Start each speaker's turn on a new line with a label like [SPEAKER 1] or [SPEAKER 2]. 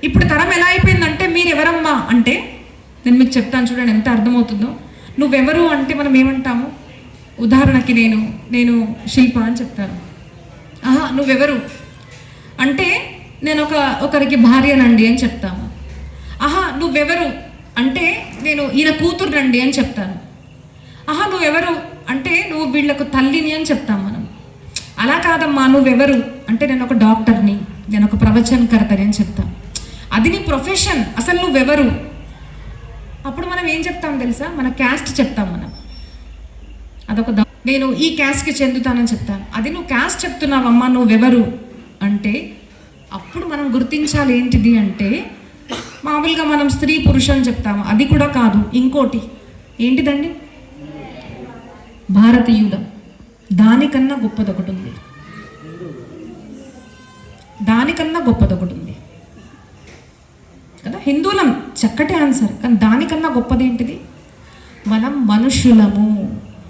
[SPEAKER 1] ఇప్పుడు తరం ఎలా అయిపోయిందంటే మీరు ఎవరమ్మా అంటే, నేను మీకు చెప్తాను చూడండి ఎంత అర్థమవుతుందో. నువ్వెవరు అంటే మనం ఏమంటాము, ఉదాహరణకి నేను శిల్ప అని చెప్తాను. ఆహా నువ్వెవరు అంటే నేను ఒకరికి భార్యనండి అని చెప్తాము. ఆహా నువ్వెవరు అంటే నేను ఈయన కూతురునండి అని చెప్తాను. ఆహా నువ్వెవరు అంటే నువ్వు వీళ్ళకు తల్లిని అని చెప్తాం మనం. అలా కాదమ్మా నువ్వెవరు అంటే నేను ఒక డాక్టర్ని, నేను ఒక ప్రవచనకర్తని అని చెప్తాను. అది నీ ప్రొఫెషన్, అసలు నువ్వెవరు. అప్పుడు మనం ఏం చెప్తాం తెలుసా, మన క్యాస్ట్ చెప్తాం మనం. నేను ఈ క్యాస్ట్కి చెందుతానని చెప్తాను. అది నువ్వు క్యాస్ట్ చెప్తున్నావమ్మా నువ్వెవరు అంటే, అప్పుడు మనం గుర్తించాలి ఏంటిది అంటే, మామూలుగా మనం స్త్రీ పురుషు అని చెప్తాము, అది కూడా కాదు, ఇంకోటి ఏంటిదండి, భారతీయులం. దానికన్నా గొప్పదొకటి ఉంది, దానికన్నా గొప్పదొకటి ఉంది కదా. హిందువులం చక్కటి ఆన్సర్, కానీ దానికన్నా గొప్పది ఏంటిది, మనం మనుషులము.